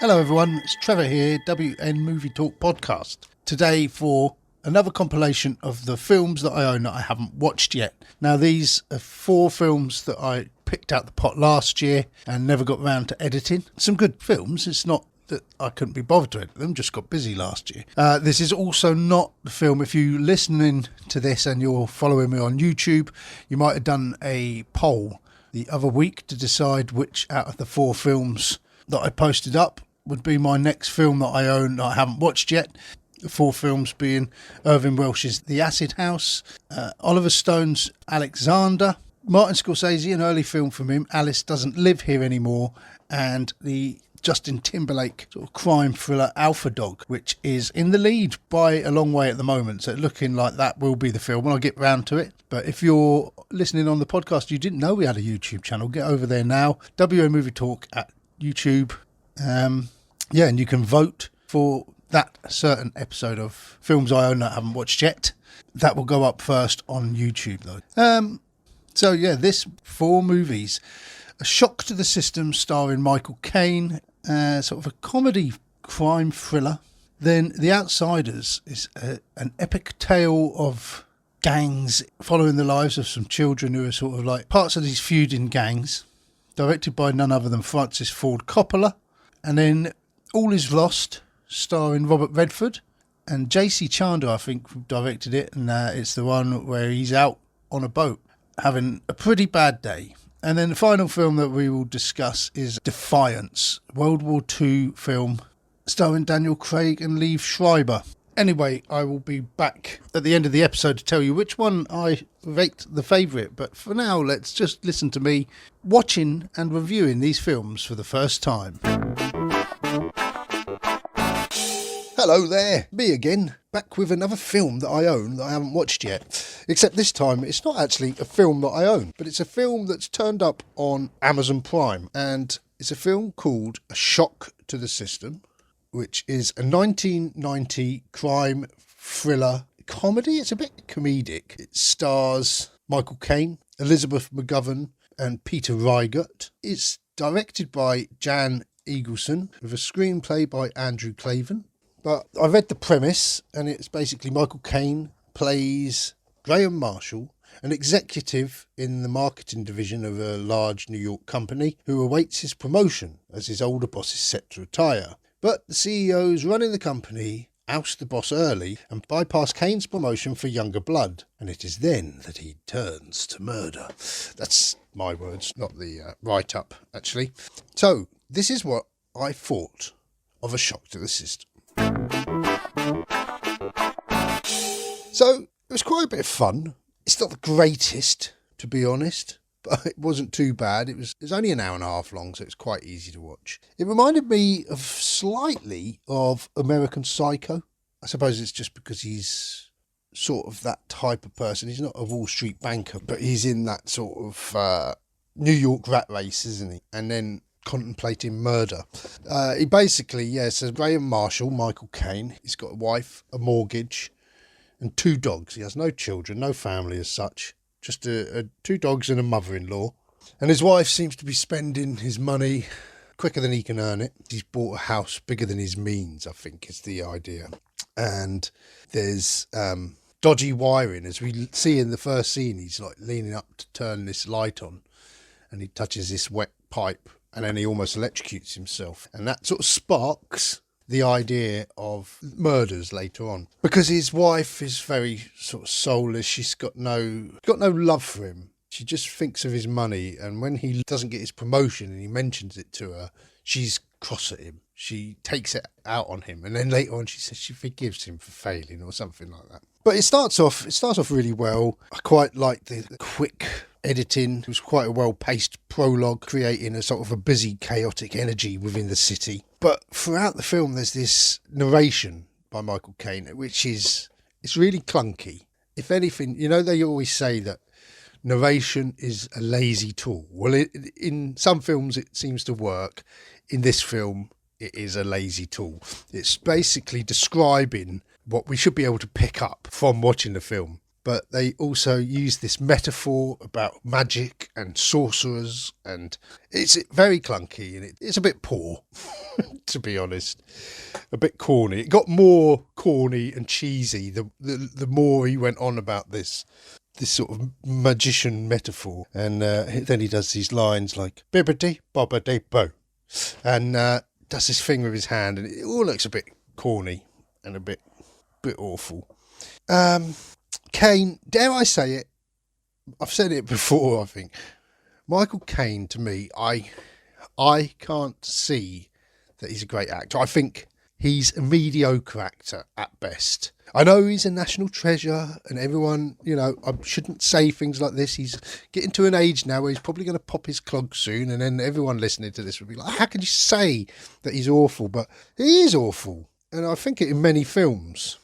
Hello everyone, it's Trevor here, WN Movie Talk Podcast. Today for another compilation of the films that I own that I haven't watched yet. Now these are 4 films that I picked out the pot last year and never got round to editing. Some good films, it's not that I couldn't be bothered to edit them, just got busy last year. This is also not the film, if you're listening to this and you're following me on YouTube, you might have done a poll the other week to decide which out of the 4 films that I posted up would be my next film that I own that I haven't watched yet. The 4 films being Irving Welsh's The Acid House, Oliver Stone's Alexander, Martin Scorsese, an early film from him, Alice Doesn't Live Here Anymore, and the Justin Timberlake sort of crime thriller Alpha Dog, which is in the lead by a long way at the moment. So looking like that will be the film when I get round to it. But if you're listening on the podcast, you didn't know we had a YouTube channel, get over there now. WO Movie Talk at YouTube. And you can vote for that certain episode of films I own that I haven't watched yet. That will go up first on YouTube though. This 4 movies. A Shock to the System starring Michael Caine, sort of a comedy crime thriller. Then The Outsiders is an epic tale of gangs following the lives of some children who are sort of like parts of these feuding gangs, directed by none other than Francis Ford Coppola. And then All Is Lost, starring Robert Redford, and J.C. Chandler, I think, directed it, and it's the one where he's out on a boat having a pretty bad day. And then the final film that we will discuss is Defiance, World War II film starring Daniel Craig and Liev Schreiber. Anyway, I will be back at the end of the episode to tell you which one I rate the favourite, but for now, let's just listen to me watching and reviewing these films for the first time. Hello there, me again, back with another film that I own that I haven't watched yet. Except this time, it's not actually a film that I own, but it's a film that's turned up on Amazon Prime. And it's a film called A Shock to the System, which is a 1990 crime thriller comedy. It's a bit comedic. It stars Michael Caine, Elizabeth McGovern, and Peter Reigert. It's directed by Jan Eagleson, with a screenplay by Andrew Clavin. But I read the premise, and it's basically Michael Caine plays Graham Marshall, an executive in the marketing division of a large New York company who awaits his promotion as his older boss is set to retire. But the CEOs running the company oust the boss early and bypass Caine's promotion for younger blood, and it is then that he turns to murder. That's my words, not the write-up, actually. So, this is what I thought of A Shock to the System. So, it was quite a bit of fun. It's not the greatest, to be honest, but it wasn't too bad. It was only an hour and a half long, so it's quite easy to watch. It reminded me of slightly of American Psycho. I suppose it's just because he's sort of that type of person. He's not a Wall Street banker, but he's in that sort of New York rat race, isn't he? And then contemplating murder. He basically, so Graham Marshall, Michael Caine, he's got a wife, a mortgage, and 2 dogs. He has no children, no family as such, just 2 dogs and a mother-in-law. And his wife seems to be spending his money quicker than he can earn it. He's bought a house bigger than his means, I think is the idea. And there's dodgy wiring. As we see in the first scene, he's like leaning up to turn this light on, and he touches this wet pipe, and then he almost electrocutes himself. And that sort of sparks the idea of murders later on, because his wife is very sort of soulless. She's got no love for him. She just thinks of his money, and when he doesn't get his promotion and he mentions it to her, she's cross at him. She takes it out on him, and then later on she says she forgives him for failing or something like that. But it starts off really well. I quite like the quick editing. It was quite a well-paced prologue, creating a sort of a busy, chaotic energy within the city. But throughout the film, there's this narration by Michael Caine, which it's really clunky. If anything, they always say that narration is a lazy tool. Well, in some films, it seems to work. In this film, it is a lazy tool. It's basically describing what we should be able to pick up from watching the film. but they also use this metaphor about magic and sorcerers, and it's very clunky and it's a bit poor, to be honest. A bit corny. It got more corny and cheesy the more he went on about this sort of magician metaphor. And then he does these lines like bibbidi bobbidi boo, and does this thing with his hand, and it all looks a bit corny and a bit awful. Caine, dare I say it, I've said it before, I think, Michael Caine, to me, I can't see that he's a great actor. I think he's a mediocre actor at best. I know he's a national treasure, and everyone, I shouldn't say things like this. He's getting to an age now where he's probably going to pop his clog soon, and then everyone listening to this will be like, how can you say that he's awful? But he is awful, and I think it in many films.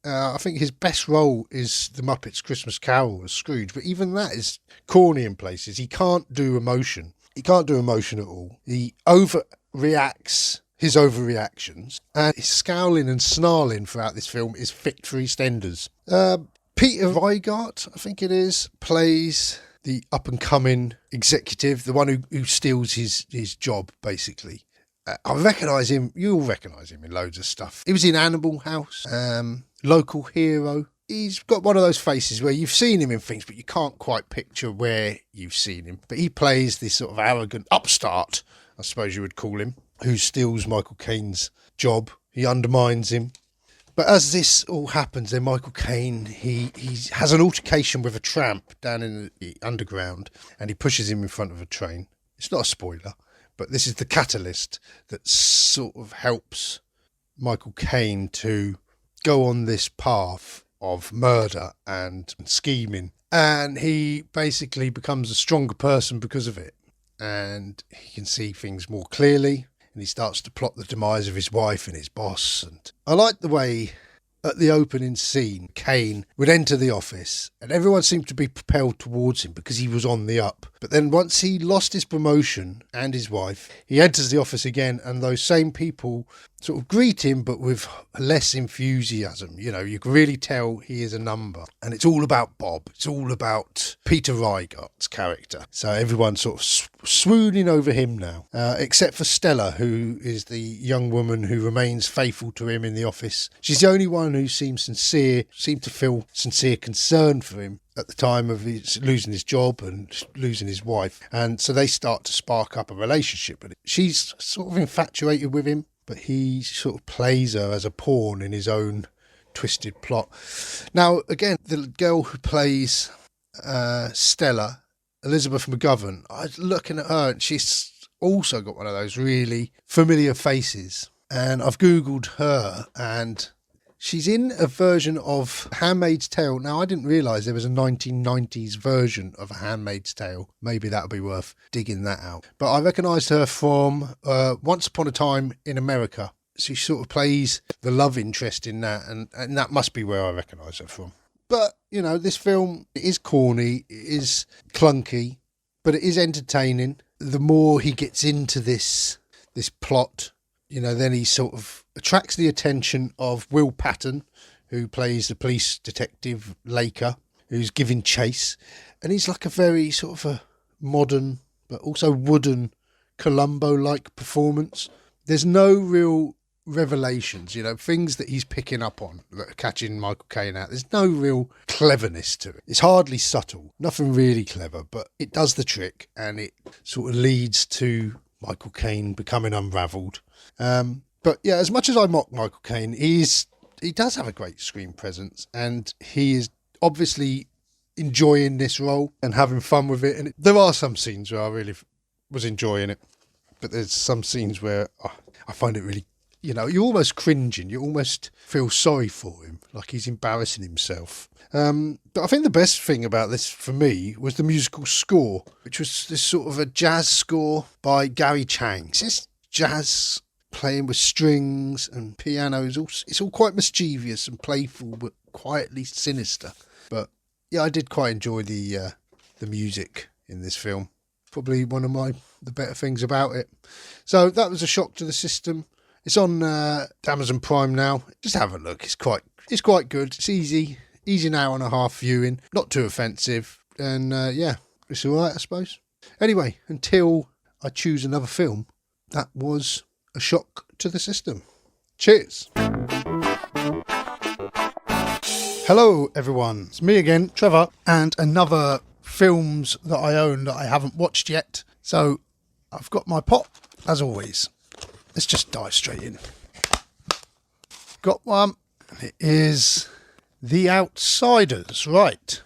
I think his best role is The Muppets Christmas Carol as Scrooge, but even that is corny in places. He can't do emotion. He can't do emotion at all. He overreacts his overreactions, and his scowling and snarling throughout this film is fit for EastEnders. Peter Reigart, I think it is, plays the up-and-coming executive, the one who steals his job, basically. I recognise him. You'll recognise him in loads of stuff. He was in Animal House, Local Hero. He's got one of those faces where you've seen him in things, but you can't quite picture where you've seen him. But he plays this sort of arrogant upstart, I suppose you would call him, who steals Michael Caine's job. He undermines him. But as this all happens, then Michael Caine, he has an altercation with a tramp down in the underground, and he pushes him in front of a train. It's not a spoiler, but this is the catalyst that sort of helps Michael Caine to go on this path of murder and scheming. And he basically becomes a stronger person because of it. And he can see things more clearly. And he starts to plot the demise of his wife and his boss. And I like the way at the opening scene, Caine would enter the office and everyone seemed to be propelled towards him because he was on the up. But then once he lost his promotion and his wife, he enters the office again, and those same people sort of greet him, but with less enthusiasm. You can really tell he is a number. And it's all about Bob. It's all about Peter Reigart's character. So everyone's sort of swooning over him now, except for Stella, who is the young woman who remains faithful to him in the office. She's the only one who seemed to feel sincere concern for him at the time of his losing his job and losing his wife. And so they start to spark up a relationship. But she's sort of infatuated with him, but he sort of plays her as a pawn in his own twisted plot. Now, again, the girl who plays Stella, Elizabeth McGovern, I was looking at her and she's also got one of those really familiar faces. And I've Googled her, and she's in a version of Handmaid's Tale. Now, I didn't realise there was a 1990s version of A Handmaid's Tale. Maybe that'll be worth digging that out. But I recognised her from Once Upon a Time in America. She sort of plays the love interest in that, and that must be where I recognise her from. But, this film is corny, it is clunky, but it is entertaining. The more he gets into this plot, then he sort of attracts the attention of Will Patton, who plays the police detective Laker, who's giving chase. And he's like a very sort of a modern, but also wooden Columbo-like performance. There's no real revelations, things that he's picking up on that are catching Michael Caine out. There's no real cleverness to it. It's hardly subtle, nothing really clever, but it does the trick, and it sort of leads to Michael Caine becoming unravelled. But yeah, as much as I mock Michael Caine, he does have a great screen presence, and he is obviously enjoying this role and having fun with it. And there are some scenes where I really was enjoying it, but there's some scenes where I find it really, you're almost cringing. You almost feel sorry for him, like he's embarrassing himself. But I think the best thing about this for me was the musical score, which was this sort of a jazz score by Gary Chang. It's just jazz playing with strings and pianos. It's all quite mischievous and playful, but quietly sinister. But yeah, I did quite enjoy the music in this film. Probably one of the better things about it. So that was a shock to the system. It's on Amazon Prime now. Just have a look. It's quite good. It's easy. Easy an hour and a half viewing, not too offensive, and yeah, it's all right, I suppose. Anyway, until I choose another film, that was a shock to the system. Cheers. Hello everyone, it's me again, Trevor, and another films that I own that I haven't watched yet. So I've got my pot, as always. Let's just dive straight in. Got one, and it is The Outsiders. Right,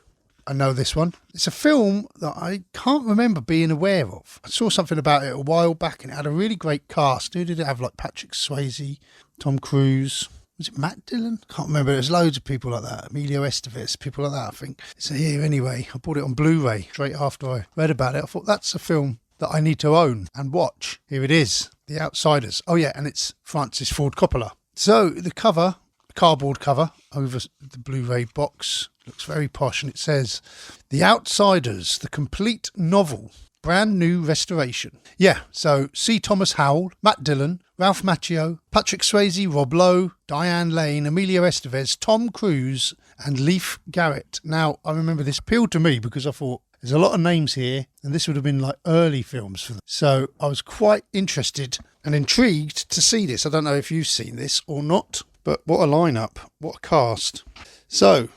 I know this one. It's a film that I can't remember being aware of. I saw something about it a while back and it had a really great cast. Who did it have? Like Patrick Swayze, Tom Cruise. Was it Matt Dillon? Can't remember. There's loads of people like that. Emilio Estevez, people like that, I think. So here anyway, I bought it on Blu-ray straight after I read about it. I thought that's a film that I need to own and watch. Here it is, The Outsiders. Oh yeah, and it's Francis Ford Coppola. So the cover, cardboard cover over the Blu-ray box, looks very posh, and it says, The Outsiders, the complete novel. Brand new restoration. Yeah, so C. Thomas Howell, Matt Dillon, Ralph Macchio, Patrick Swayze, Rob Lowe, Diane Lane, Emilio Estevez, Tom Cruise, and Leif Garrett. Now, I remember this appealed to me because I thought there's a lot of names here, and this would have been like early films for them. So I was quite interested and intrigued to see this. I don't know if you've seen this or not, but what a lineup, what a cast. So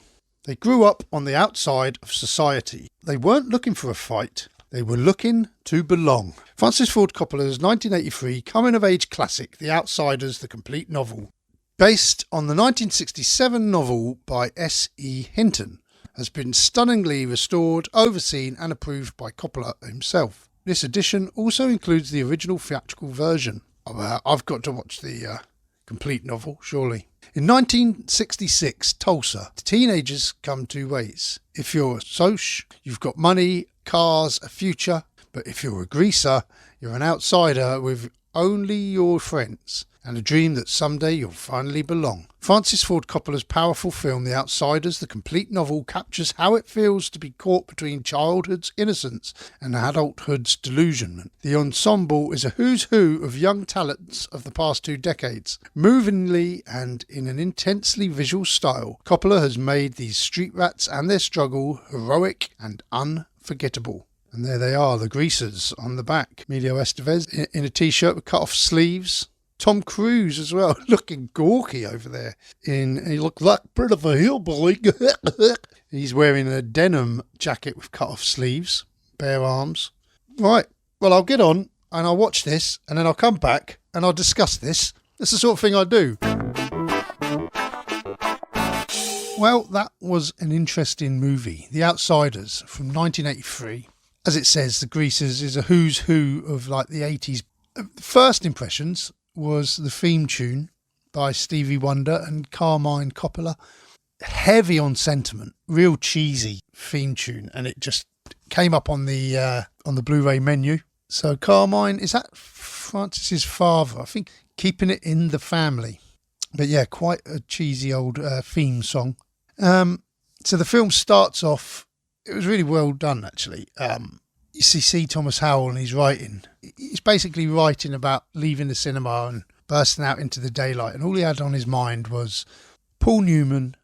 they grew up on the outside of society. They weren't looking for a fight. They were looking to belong. Francis Ford Coppola's 1983 coming-of-age classic, The Outsiders, the complete novel, based on the 1967 novel by S.E. Hinton, has been stunningly restored, overseen and approved by Coppola himself. This edition also includes the original theatrical version. I've got to watch the complete novel, surely. In 1966, Tulsa, teenagers come two ways. If you're a Socs, you've got money, cars, a future, but if you're a greaser, you're an outsider with only your friends and a dream that someday you'll finally belong. Francis Ford Coppola's powerful film The Outsiders, the complete novel, captures how it feels to be caught between childhood's innocence and adulthood's delusionment. The ensemble is a who's who of young talents of the past 2 decades. Movingly and in an intensely visual style, Coppola has made these street rats and their struggle heroic and unforgettable. And there they are, the greasers on the back. Emilio Estevez in a t-shirt with cut-off sleeves. Tom Cruise as well, looking gawky over there. He looked like a bit of a hillbilly. He's wearing a denim jacket with cut-off sleeves, bare arms. Right, well, I'll get on and I'll watch this and then I'll come back and I'll discuss this. That's the sort of thing I do. Well, that was an interesting movie, The Outsiders from 1983. As it says, The Greasers is a who's who of like the 80s. First impressions was the theme tune by Stevie Wonder and Carmine Coppola. Heavy on sentiment, real cheesy theme tune, and it just came up on the Blu-ray menu. So Carmine, is that Francis's father? I think, keeping it in the family. But yeah, quite a cheesy old theme song. So the film starts off, it was really well done actually. You see Thomas Howell and he's writing. He's basically writing about leaving the cinema and bursting out into the daylight. And all he had on his mind was Paul Newman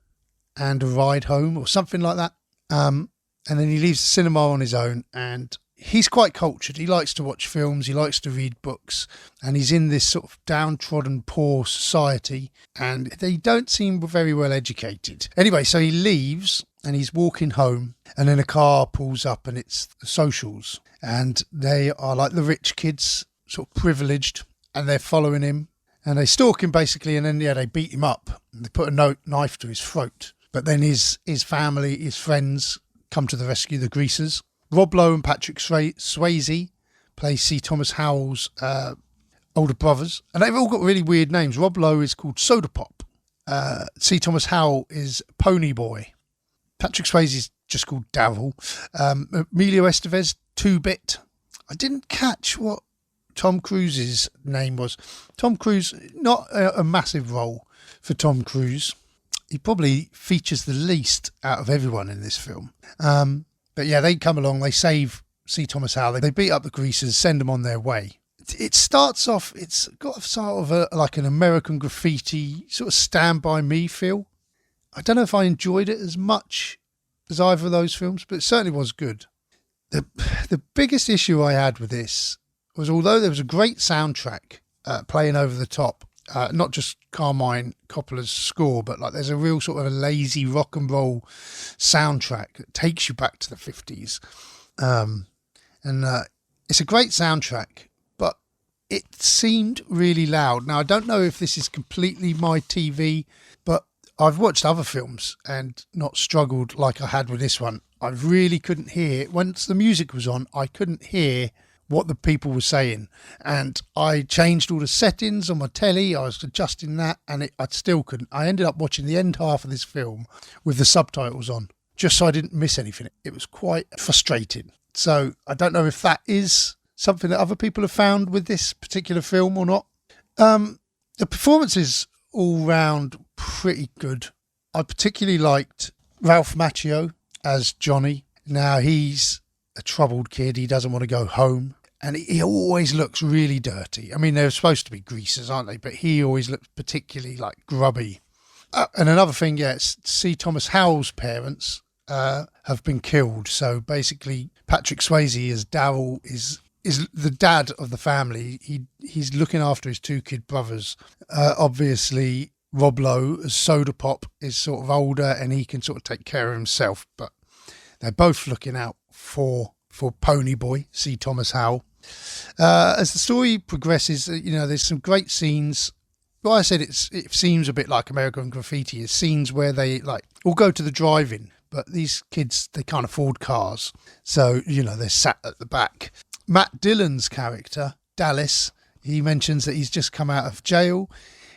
and a ride home or something like that. And then he leaves the cinema on his own and he's quite cultured. He likes to watch films. He likes to read books. And he's in this sort of downtrodden, poor society. And they don't seem very well educated. Anyway, so he leaves and he's walking home and then a car pulls up and it's the Socials. And they are like the rich kids, sort of privileged, and they're following him. And they stalk him basically and then, yeah, they beat him up. And they put a knife to his throat. But then his family, his friends come to the rescue, the greasers. Rob Lowe and Patrick Swayze play C. Thomas Howell's older brothers. And they've all got really weird names. Rob Lowe is called Soda Pop. C. Thomas Howell is Ponyboy. Patrick Swayze is just called Daryl. Emilio Estevez, 2-Bit. I didn't catch what Tom Cruise's name was. Tom Cruise, not a massive role for Tom Cruise. He probably features the least out of everyone in this film. But yeah, they come along, they save C. Thomas Howell, they beat up the greasers, send them on their way. It starts off, it's got sort of like an American Graffiti, sort of Stand By Me feel. I don't know if I enjoyed it as much as either of those films, but it certainly was good. The biggest issue I had with this was, although there was a great soundtrack playing over the top, not just Carmine Coppola's score, but like there's a real sort of a lazy rock and roll soundtrack that takes you back to the 50s. It's a great soundtrack, but it seemed really loud. Now, I don't know if this is completely my TV, but I've watched other films and not struggled like I had with this one. I really couldn't hear, once the music was on, I couldn't hear what the people were saying. And I changed all the settings on my telly, I was adjusting that, and I still couldn't. I ended up watching the end half of this film with the subtitles on, just so I didn't miss anything. It was quite frustrating. So I don't know if that is something that other people have found with this particular film or not. The performances all round pretty good. I particularly liked Ralph Macchio as Johnny. Now, he's a troubled kid. He doesn't want to go home. And he always looks really dirty. I mean, they're supposed to be greasers, aren't they? But he always looks particularly like grubby. And another thing, C. Thomas Howell's parents have been killed. So basically, Patrick Swayze as Darryl is the dad of the family. He's looking after his two kid brothers. Obviously, Rob Lowe as Soda Pop is sort of older and he can sort of take care of himself. But they're both looking out for Ponyboy, C. Thomas Howell. As the story progresses, there's some great scenes. Well, I said it seems a bit like American Graffiti. It's scenes where they all go to the drive-in, but these kids, they can't afford cars. So, they're sat at the back. Matt Dillon's character, Dallas, he mentions that he's just come out of jail.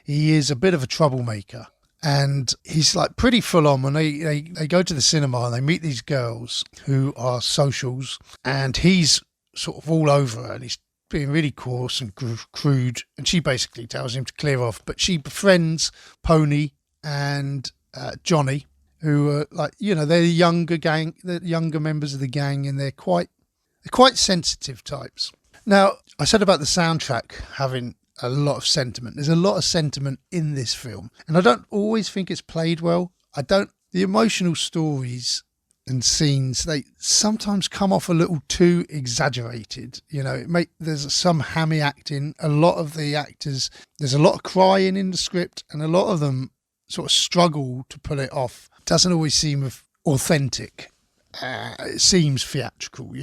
He is a bit of a troublemaker. And he's pretty full on when they go to the cinema and they meet these girls who are socials, and he's sort of all over her and he's being really coarse and crude, and she basically tells him to clear off. But she befriends Pony and Johnny, who are they're the younger members of the gang, and they're quite sensitive types. Now, I said about the soundtrack having a lot of sentiment. There's a lot of sentiment in this film, and I don't always think it's played well. The emotional stories and scenes, they sometimes come off a little too exaggerated. There's some hammy acting. A lot of the actors, there's a lot of crying in the script, and a lot of them sort of struggle to pull it off. It doesn't always seem authentic. It seems theatrical,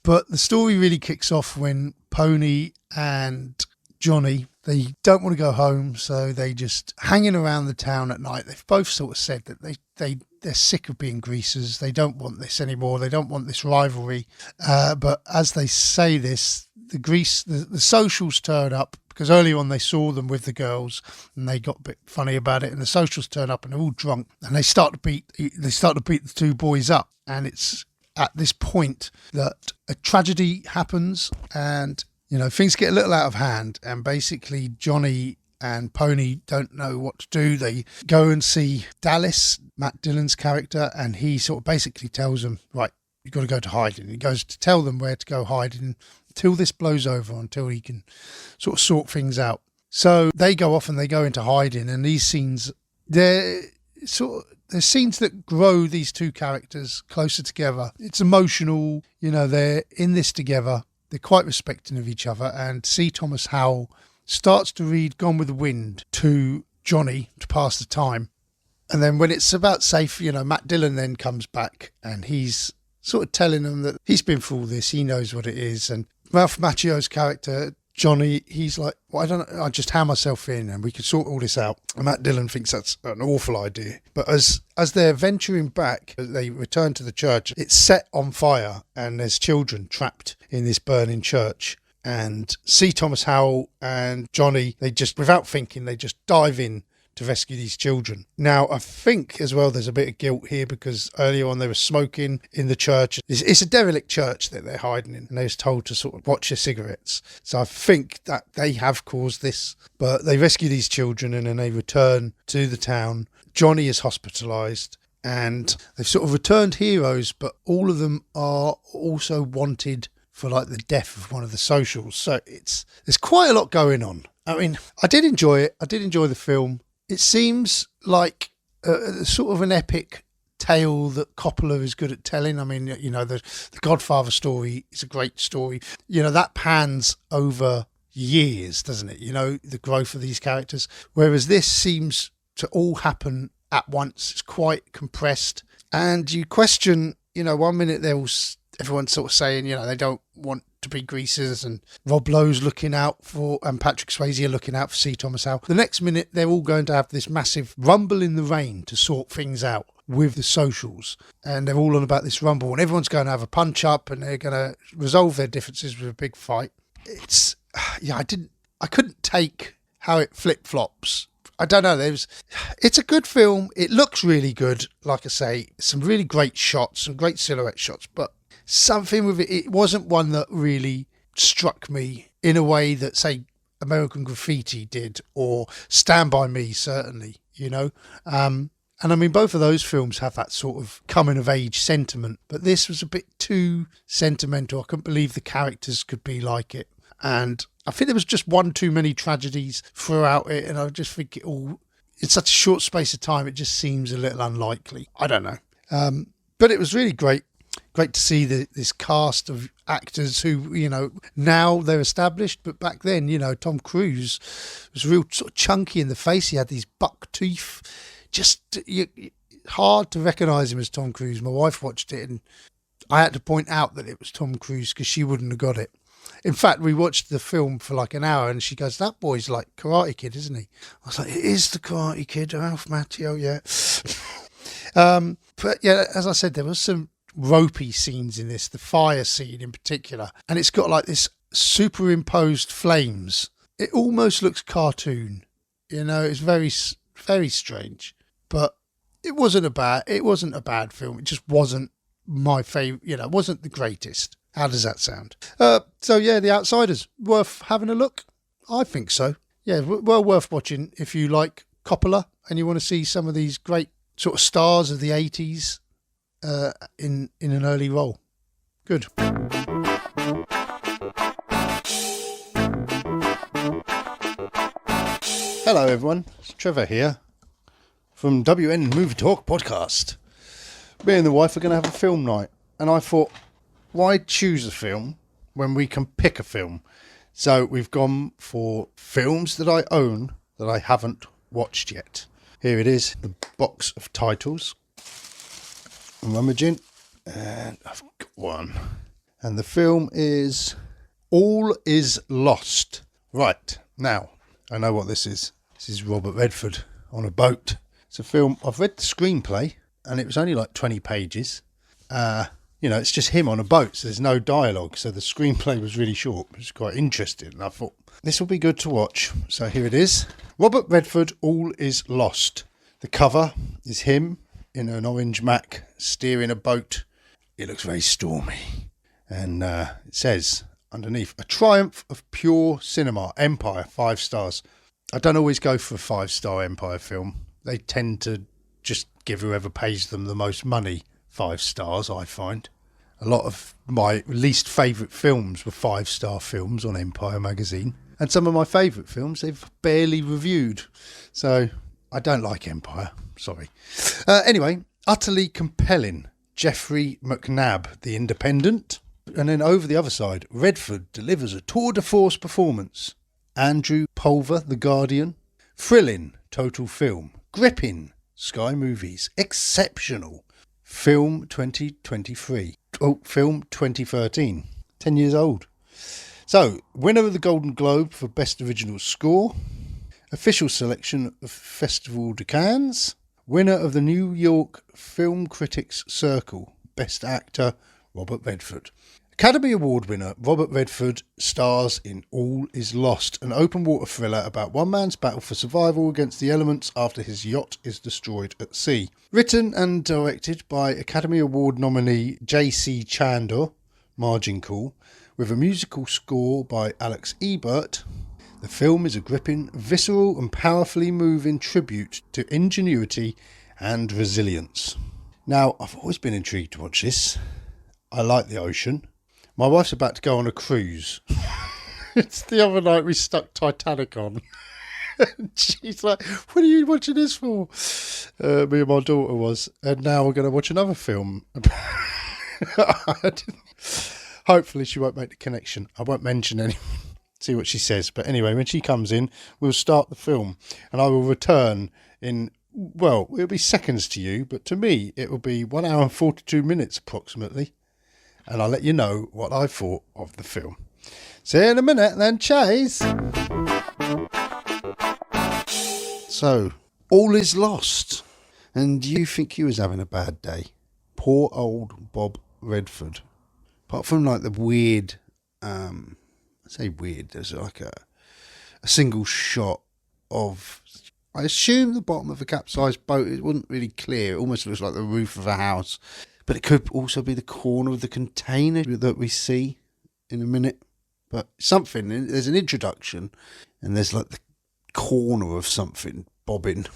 But the story really kicks off when Pony and Johnny, they don't want to go home, so they just hanging around the town at night. They've both sort of said that they're sick of being greasers. They don't want this anymore. They don't want this rivalry. But as they say this, the socials turn up, because earlier on they saw them with the girls and they got a bit funny about it. And the socials turn up and they're all drunk and they start to beat the two boys up. And it's at this point that a tragedy happens, and things get a little out of hand, and basically Johnny and Pony don't know what to do. They go and see Dallas, Matt Dillon's character, and he sort of basically tells them, right, you've got to go to hiding. He goes to tell them where to go hiding until this blows over, until he can sort of sort things out. So they go off and they go into hiding, and these scenes, there's scenes that grow these two characters closer together. It's emotional, they're in this together. They're quite respecting of each other, and C. Thomas Howell starts to read Gone with the Wind to Johnny to pass the time. And then when it's about safe, Matt Dillon then comes back and he's sort of telling them that he's been through all this, he knows what it is. And Ralph Macchio's character, Johnny, he's like, well, I don't know, I just hand myself in and we can sort all this out. And Matt Dillon thinks that's an awful idea. But as they're venturing back, they return to the church, it's set on fire and there's children trapped in this burning church. And C. Thomas Howell and Johnny, they just, without thinking, they just dive in to rescue these children. Now, I think as well there's a bit of guilt here, because earlier on they were smoking in the church. It's a derelict church that they're hiding in, and they was told to sort of watch their cigarettes. So I think that they have caused this. But they rescue these children and then they return to the town. Johnny is hospitalised, and they've sort of returned heroes, but all of them are also wanted for the death of one of the socials. So there's quite a lot going on. I mean, I did enjoy it. I did enjoy the film. It seems like sort of an epic tale that Coppola is good at telling. I mean, the Godfather story is a great story. That pans over years, doesn't it? The growth of these characters. Whereas this seems to all happen at once. It's quite compressed. And you question, 1 minute everyone's sort of saying, they don't want to be greasers, and Rob Lowe's looking out for, and Patrick Swayze are looking out for C. Thomas Howell. The next minute, they're all going to have this massive rumble in the rain to sort things out with the socials. And they're all on about this rumble, and everyone's going to have a punch up, and they're going to resolve their differences with a big fight. I couldn't take how it flip-flops. I don't know. It's a good film. It looks really good. Like I say, some really great shots, some great silhouette shots, but something with it wasn't one that really struck me in a way that, say, American Graffiti did, or Stand By Me, certainly, And I mean, both of those films have that sort of coming of age sentiment, but this was a bit too sentimental. I couldn't believe the characters could be like it. And I think there was just one too many tragedies throughout it, and I just think it all, in such a short space of time, it just seems a little unlikely. I don't know. But it was really great. Great to see this cast of actors who, now they're established, but back then, Tom Cruise was real sort of chunky in the face. He had these buck teeth. Just hard to recognise him as Tom Cruise. My wife watched it, and I had to point out that it was Tom Cruise because she wouldn't have got it. In fact, we watched the film for like an hour, and she goes, "That boy's like Karate Kid, isn't he?" I was like, "It is the Karate Kid, Ralph Macchio, yeah." But yeah, as I said, there was some ropey scenes in this, the fire scene in particular, and it's got like this superimposed flames. It almost looks cartoon, it's very, very strange, but it wasn't a bad film. It just wasn't my favourite, it wasn't the greatest. How does that sound? So yeah, The Outsiders, worth having a look. I think so. Yeah, well worth watching if you like Coppola and you want to see some of these great sort of stars of the 80s in an early role. Good. Hello everyone, it's Trevor here from WN Movie Talk Podcast. Me and the wife are going to have a film night, and I thought, why choose a film when we can pick a film? So we've gone for films that I own that I haven't watched yet. Here it is, the box of titles. I'm rummaging, and I've got one. And the film is All Is Lost. Right, now, I know what this is. This is Robert Redford on a boat. It's a film, I've read the screenplay, and it was only like 20 pages. It's just him on a boat, so there's no dialogue. So the screenplay was really short. It was quite interesting. And I thought, this will be good to watch. So here it is. Robert Redford, All Is Lost. The cover is him in an orange Mac steering a boat. It looks very stormy. And it says underneath, a triumph of pure cinema. Empire, 5 stars. I don't always go for a 5-star Empire film. They tend to just give whoever pays them the most money 5 stars, I find. A lot of my least favourite films were 5-star films on Empire magazine. And some of my favourite films they've barely reviewed. So I don't like Empire, sorry. Anyway, utterly compelling. Jeffrey McNabb, The Independent. And then over the other side, Redford delivers a tour de force performance. Andrew Pulver, The Guardian. Thrilling, Total Film. Gripping, Sky Movies. Exceptional, Film 2023. Oh, Film 2013. 10 years old. So, winner of the Golden Globe for Best Original Score. Official selection of Festival de Cannes. Winner of the New York Film Critics Circle. Best Actor, Robert Redford. Academy Award winner Robert Redford stars in All Is Lost, an open water thriller about one man's battle for survival against the elements after his yacht is destroyed at sea. Written and directed by Academy Award nominee J.C. Chandor, margin call, with a musical score by Alex Ebert. The film is a gripping, visceral and powerfully moving tribute to ingenuity and resilience. Now, I've always been intrigued to watch this. I like the ocean. My wife's about to go on a cruise. It's the other night we stuck Titanic on. She's like, what are you watching this for? Me and my daughter was. And now we're going to watch another film. Hopefully she won't make the connection. I won't mention any. See what she says. But anyway, when she comes in, we'll start the film. And I will return in, well, it'll be seconds to you. But to me, it will be 1 hour and 42 minutes approximately. And I'll let you know what I thought of the film. See you in a minute then, Chase. So, all is lost. And you think he was having a bad day. Poor old Bob Redford. Apart from like the weird, I say weird, there's like a single shot of, I assume the bottom of a capsized boat. It wasn't really clear. It almost looks like the roof of a house. But it could also be the corner of the container that we see in a minute. But something, there's an introduction and there's like the corner of something bobbing.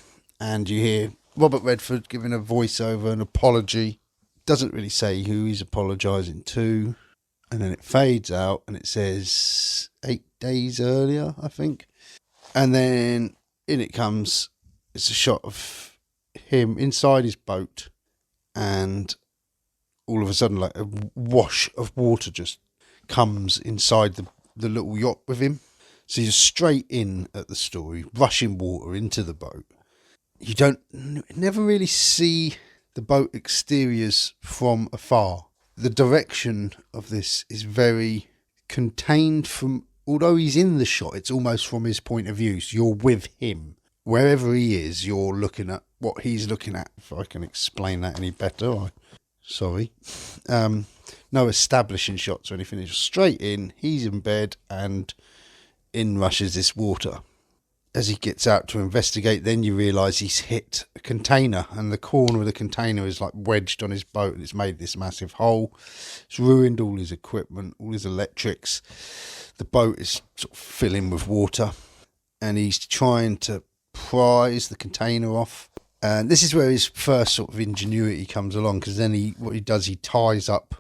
And you hear Robert Redford giving a voiceover, an apology. Doesn't really say who he's apologising to. And then it fades out and it says 8 days earlier, I think. And then in it comes, it's a shot of him inside his boat. And all of a sudden, like a wash of water just comes inside the little yacht with him. So you're straight in at the story, rushing water into the boat. You never really see the boat exteriors from afar. The direction of this is very contained from, although he's in the shot, it's almost from his point of view. So you're with him. Wherever he is, you're looking at what he's looking at. If I can explain that any better, sorry. No establishing shots or anything. It's straight in. He's in bed and in rushes this water. As he gets out to investigate, then you realise he's hit a container and the corner of the container is like wedged on his boat and it's made this massive hole. It's ruined all his equipment, all his electrics. The boat is sort of filling with water and he's trying to prise the container off. And this is where his first sort of ingenuity comes along, because then what he does, he ties up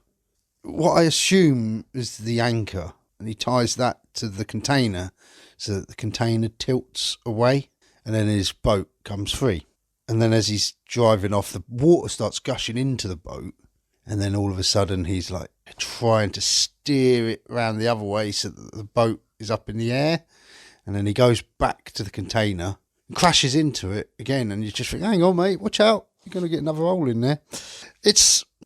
what I assume is the anchor, and he ties that to the container so that the container tilts away, and then his boat comes free. And then as he's driving off, the water starts gushing into the boat, and then all of a sudden he's like trying to steer it around the other way so that the boat is up in the air, and then he goes back to the container, crashes into it again, and you just think, hang on mate, watch out, you're going to get another hole in there.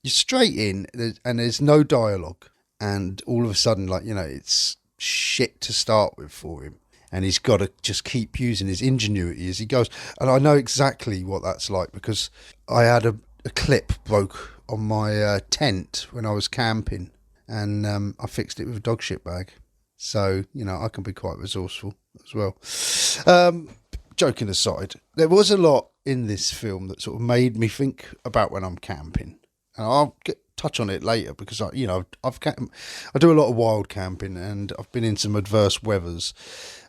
You're straight in and there's no dialogue, and all of a sudden, like, you know, it's shit to start with for him, and he's got to just keep using his ingenuity as he goes. And I know exactly what that's like, because I had a clip broke on my tent when I was camping, and I fixed it with a dog shit bag. So, you know, I can be quite resourceful as well. Joking aside, there was a lot in this film that sort of made me think about when I'm camping, and I'll touch on it later, because I do a lot of wild camping and I've been in some adverse weathers,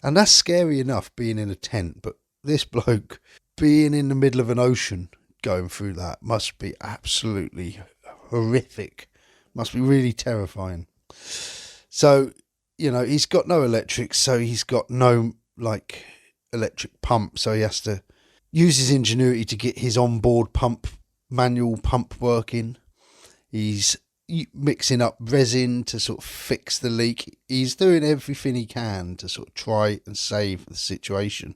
and that's scary enough being in a tent, but this bloke being in the middle of an ocean going through that must be absolutely horrific, must be really terrifying. So, you know, he's got no electric, so he's got no like electric pump, so he has to use his ingenuity to get his onboard manual pump working. He's mixing up resin to sort of fix the leak. He's doing everything he can to sort of try and save the situation.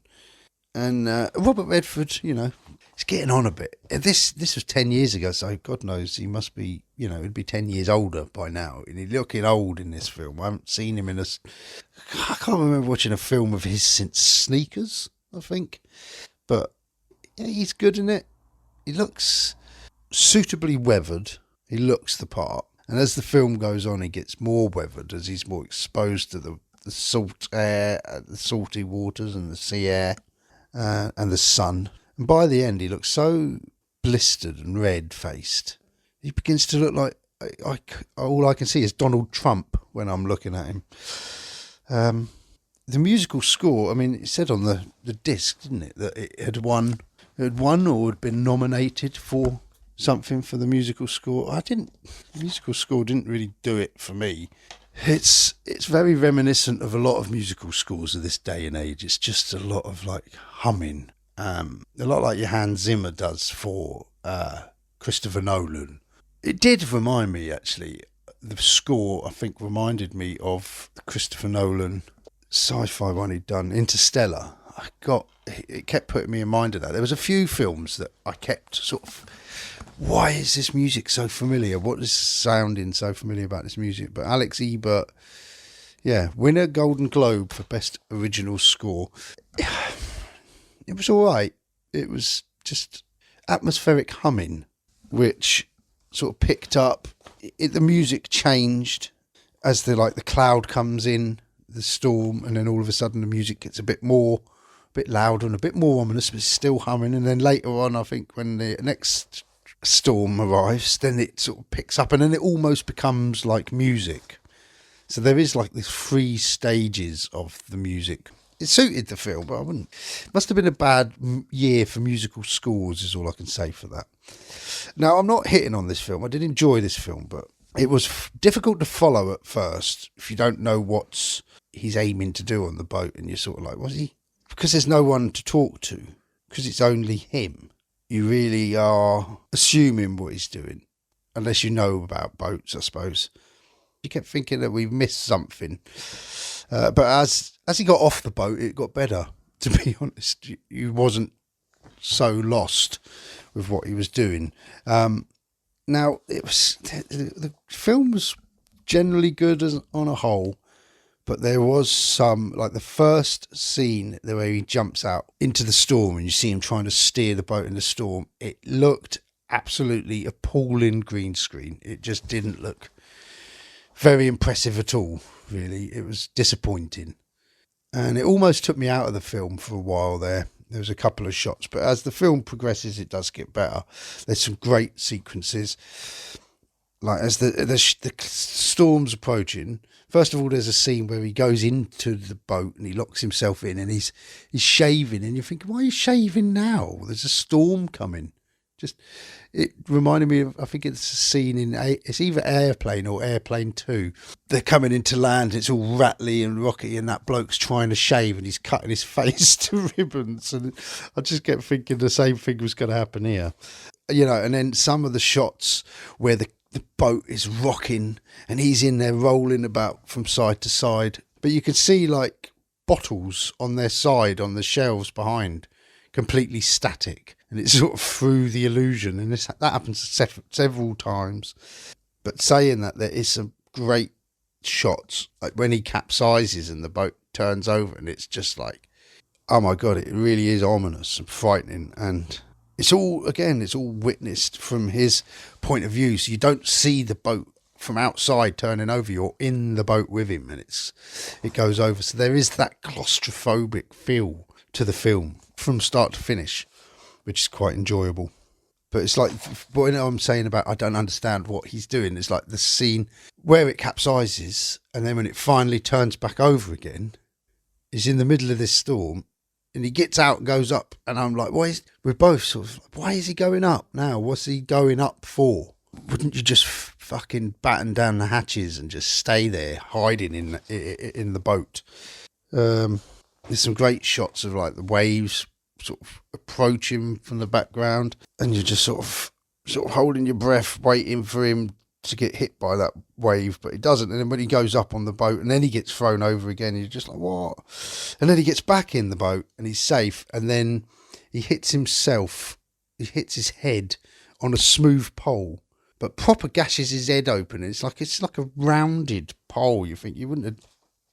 And Robert Redford, you know, he's getting on a bit. This was 10 years ago, so God knows he must be, you know, he'd be 10 years older by now. And he's looking old in this film. I haven't seen him I can't remember watching a film of his since Sneakers, I think. But yeah, he's good in it. He looks suitably weathered. He looks the part. And as the film goes on, he gets more weathered as he's more exposed to the salt air, the salty waters and the sea air and the sun. And by the end, he looks so blistered and red-faced. He begins to look like all I can see is Donald Trump when I'm looking at him. The musical score, I mean, it said on the disc, didn't it, that it had won or had been nominated for something for the musical score. The musical score didn't really do it for me. It's very reminiscent of a lot of musical scores of this day and age. It's just a lot of like humming, a lot like your Hans Zimmer does for Christopher Nolan. It did remind me, actually, the score I think reminded me of the Christopher Nolan sci-fi one he'd done, Interstellar. It kept putting me in mind of that. There was a few films that I kept sort of, why is this music so familiar? What is sounding so familiar about this music? But Alex Ebert, winner Golden Globe for Best Original Score. It was all right. It was just atmospheric humming, which sort of picked up. The music changed as the cloud comes in, the storm, and then all of a sudden the music gets a bit louder and a bit more ominous, but it's still humming. And then later on, I think when the next storm arrives, then it sort of picks up, and then it almost becomes like music. So there is like these 3 stages of the music. It suited the film, but it must have been a bad year for musical scores, is all I can say for that. Now, I'm not hitting on this film. I did enjoy this film, but it was difficult to follow at first if you don't know what he's aiming to do on the boat, and you're sort of like, was he? Because there's no one to talk to, because it's only him. You really are assuming what he's doing, unless you know about boats, I suppose. You kept thinking that we've missed something. But as he got off the boat, it got better, to be honest. You wasn't so lost with what he was doing. Now, the film was generally good on a whole, but there was some, like the first scene where he jumps out into the storm and you see him trying to steer the boat in the storm. It looked absolutely appalling green screen. It just didn't look very impressive at all, really. It was disappointing. And it almost took me out of the film for a while there. There was a couple of shots, but as the film progresses, it does get better. There's some great sequences. Like as the storm's approaching, first of all, there's a scene where he goes into the boat and he locks himself in, and he's shaving, and you're thinking, why are you shaving now? There's a storm coming. It reminded me of, I think it's a scene it's either Airplane or Airplane 2. They're coming into land, it's all rattly and rocky, and that bloke's trying to shave and he's cutting his face to ribbons. And I just kept thinking the same thing was going to happen here. And then some of the shots where the boat is rocking and he's in there rolling about from side to side. But you could see like bottles on their side on the shelves behind, completely static. And it sort of threw the illusion, and that happens several times. But saying that, there is some great shots, like when he capsizes and the boat turns over, and it's just like, oh my God, it really is ominous and frightening. And it's all witnessed from his point of view, so you don't see the boat from outside turning over. You're in the boat with him, and it goes over. So there is that claustrophobic feel to the film from start to finish, which is quite enjoyable. But it's like, what I'm saying about I don't understand what he's doing, it's like the scene where it capsizes, and then when it finally turns back over again, he's in the middle of this storm, and he gets out and goes up, and I'm like, we're both sort of, why is he going up now? What's he going up for? Wouldn't you just fucking batten down the hatches and just stay there, hiding in the boat? There's some great shots of like the waves sort of approaching from the background, and you're just sort of holding your breath, waiting for him to get hit by that wave, but he doesn't. And then when he goes up on the boat and then he gets thrown over again, you're just like, what? And then he gets back in the boat and he's safe, and then he hits his head on a smooth pole, but proper gashes his head open. It's like a rounded pole. You think you wouldn't have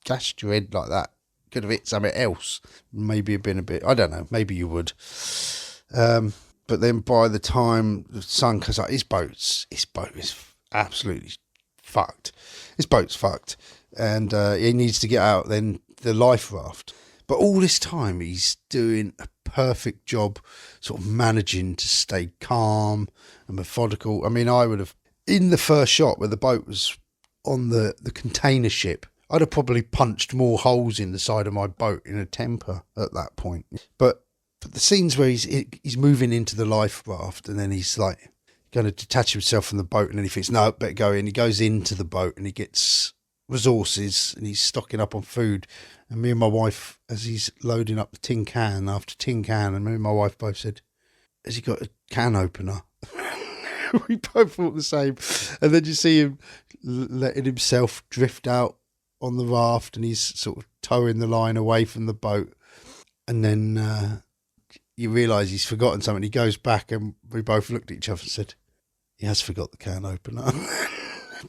gashed your head like that. Could have hit something else. Maybe have been a bit, I don't know, maybe you would. But then by the time the sun comes up, his boat is absolutely fucked. His boat's fucked. And he needs to get out then the life raft. But all this time he's doing a perfect job sort of managing to stay calm and methodical. I mean, I would have, in the first shot where the boat was on the container ship, I'd have probably punched more holes in the side of my boat in a temper at that point. But the scenes where he's moving into the life raft, and then he's like going to detach himself from the boat, and then he thinks, no, better go in. He goes into the boat and he gets resources and he's stocking up on food. And me and my wife, as he's loading up the tin can after tin can, and me and my wife both said, has he got a can opener? We both thought the same. And then you see him letting himself drift out on the raft, and he's sort of towing the line away from the boat. And then you realise he's forgotten something. He goes back, and we both looked at each other and said, he has forgot the can opener.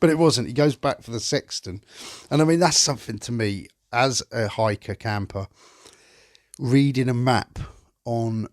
But it wasn't. He goes back for the sextant. And I mean, that's something to me, as a hiker, camper, reading a map on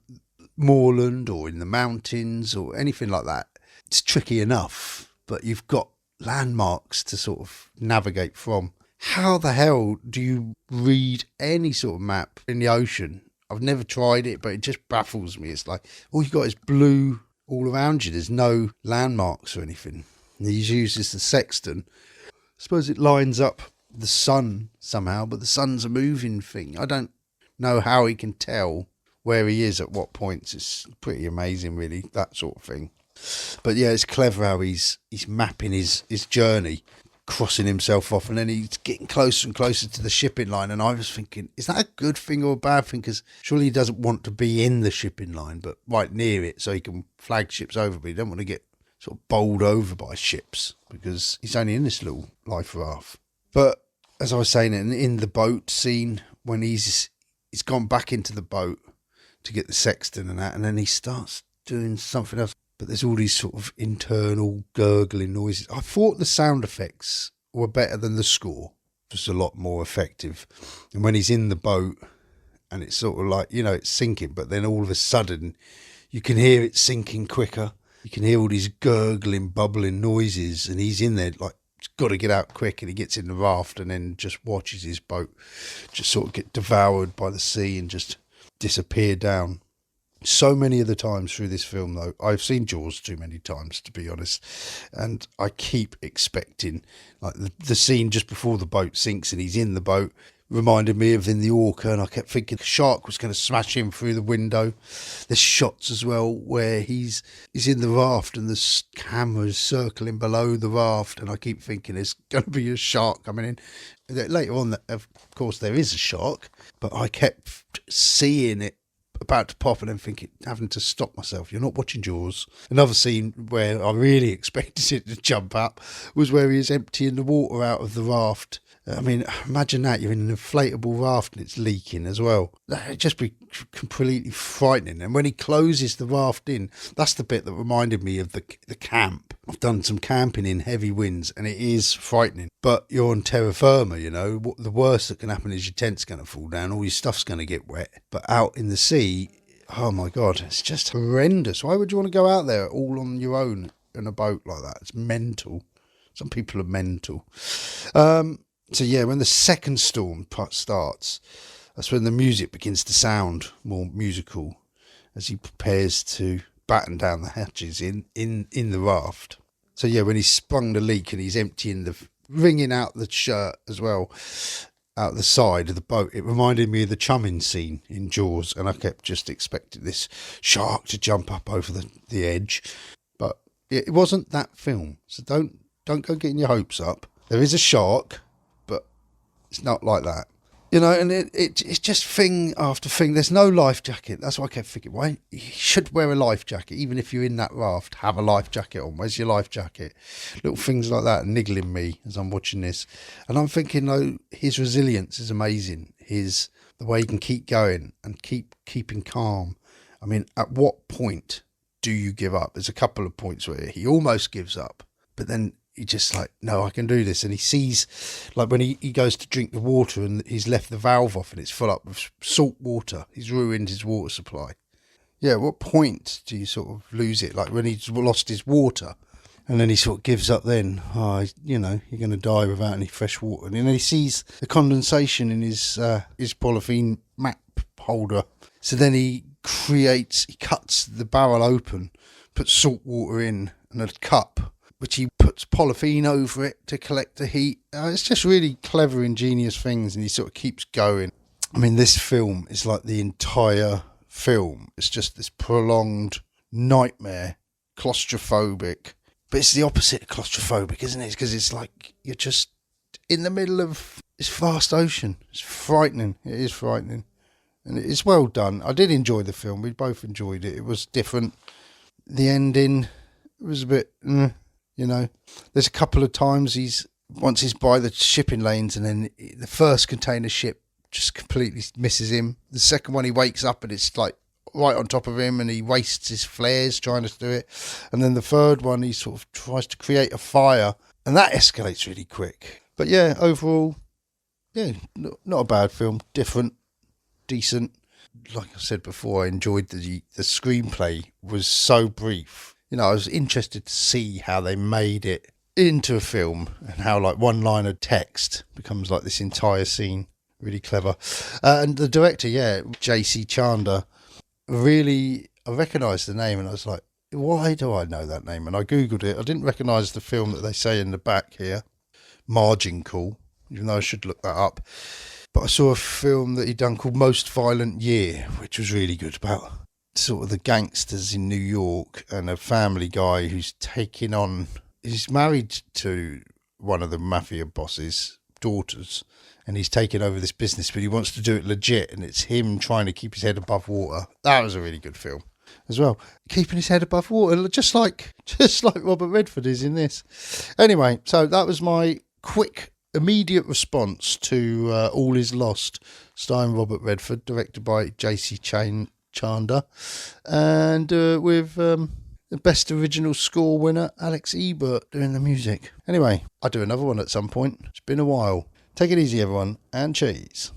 moorland or in the mountains or anything like that. It's tricky enough, but you've got landmarks to sort of navigate from. How the hell do you read any sort of map in the ocean? I've never tried it, but it just baffles me. It's like all you got is blue all around you. There's no landmarks or anything. And he uses the sextant. I suppose it lines up the sun somehow, but the sun's a moving thing. I don't know how he can tell where he is at what points. It's pretty amazing, really, that sort of thing. But yeah, it's clever how he's mapping his journey, crossing himself off, and then he's getting closer and closer to the shipping line. And I was thinking, is that a good thing or a bad thing? Because surely he doesn't want to be in the shipping line, but right near it so he can flag ships over. But he don't want to get sort of bowled over by ships because he's only in this little life raft. But as I was saying, in the boat scene, when he's gone back into the boat to get the sextant and that, and then he starts doing something else. But there's all these sort of internal gurgling noises. I thought the sound effects were better than the score. Just a lot more effective. And when he's in the boat and it's sort of like, it's sinking, but then all of a sudden you can hear it sinking quicker. You can hear all these gurgling, bubbling noises, and he's in there like, he's got to get out quick, and he gets in the raft and then just watches his boat just sort of get devoured by the sea and just disappear down. So many of the times through this film, though, I've seen Jaws too many times, to be honest, and I keep expecting, like the scene just before the boat sinks and he's in the boat, reminded me of in the Orca, and I kept thinking the shark was going to smash him through the window. There's shots as well where he's in the raft and the camera's circling below the raft, and I keep thinking there's going to be a shark coming in. Later on, of course, there is a shark, but I kept seeing it about to pop and then thinking, having to stop myself. You're not watching Jaws. Another scene where I really expected it to jump up was where he was emptying the water out of the raft. I mean, imagine that, you're in an inflatable raft and it's leaking as well. That'd just be completely frightening. And when he closes the raft in, that's the bit that reminded me of the camp. I've done some camping in heavy winds and it is frightening. But you're on terra firma, the worst that can happen is your tent's going to fall down, all your stuff's going to get wet. But out in the sea, oh my God, it's just horrendous. Why would you want to go out there all on your own in a boat like that? It's mental. Some people are mental. So yeah, when the second storm starts, that's when the music begins to sound more musical as he prepares to batten down the hatches in the raft. So yeah, when he's sprung the leak and he's emptying wringing out the shirt as well, out the side of the boat, it reminded me of the chumming scene in Jaws, and I kept just expecting this shark to jump up over the edge. But it wasn't that film, so don't go getting your hopes up. There is a shark, it's not like that, and it's just thing after thing. There's no life jacket. That's why I kept thinking, why you should wear a life jacket. Even if you're in that raft, have a life jacket on. Where's your life jacket? Little things like that are niggling me as I'm watching this. And I'm thinking, though, his resilience is amazing. The way he can keep going and keeping calm. I mean, at what point do you give up? There's a couple of points where he almost gives up, but then he just like, no, I can do this. And he sees, like when he goes to drink the water and he's left the valve off and it's full up with salt water. He's ruined his water supply. Yeah, at what point do you sort of lose it? Like when he's lost his water and then he sort of gives up then. You're going to die without any fresh water. And then he sees the condensation in his polythene map holder. So then he cuts the barrel open, puts salt water in and a cup, which he puts polythene over it to collect the heat. It's just really clever, ingenious things, and he sort of keeps going. I mean, this film is like the entire film. It's just this prolonged nightmare, claustrophobic. But it's the opposite of claustrophobic, isn't it? Because it's like you're just in the middle of this vast ocean. It's frightening. It is frightening. And it's well done. I did enjoy the film. We both enjoyed it. It was different. The ending was a bit, There's a couple of times once he's by the shipping lanes, and then the first container ship just completely misses him. The second one, he wakes up and it's like right on top of him, and he wastes his flares trying to do it. And then the third one, he sort of tries to create a fire, and that escalates really quick. But yeah, overall, yeah, not a bad film. Different, decent. Like I said before, I enjoyed the screenplay was so brief. I was interested to see how they made it into a film, and how like one line of text becomes like this entire scene. Really clever. And the director, J.C. Chanda, really, I recognised the name, and I was like, why do I know that name? And I googled it. I didn't recognise the film that they say in the back here, Margin Call, even though I should look that up. But I saw a film that he'd done called Most Violent Year, which was really good, about sort of the gangsters in New York and a family guy who's he's married to one of the mafia boss's daughters, and he's taking over this business, but he wants to do it legit, and it's him trying to keep his head above water. That was a really good film as well. Keeping his head above water, just like Robert Redford is in this. Anyway, so that was my quick, immediate response to All Is Lost, starring Robert Redford, directed by J.C. Chanda, and with the Best Original Score winner, Alex Ebert, doing the music. Anyway, I'll do another one at some point. It's been a while. Take it easy, everyone, and cheese.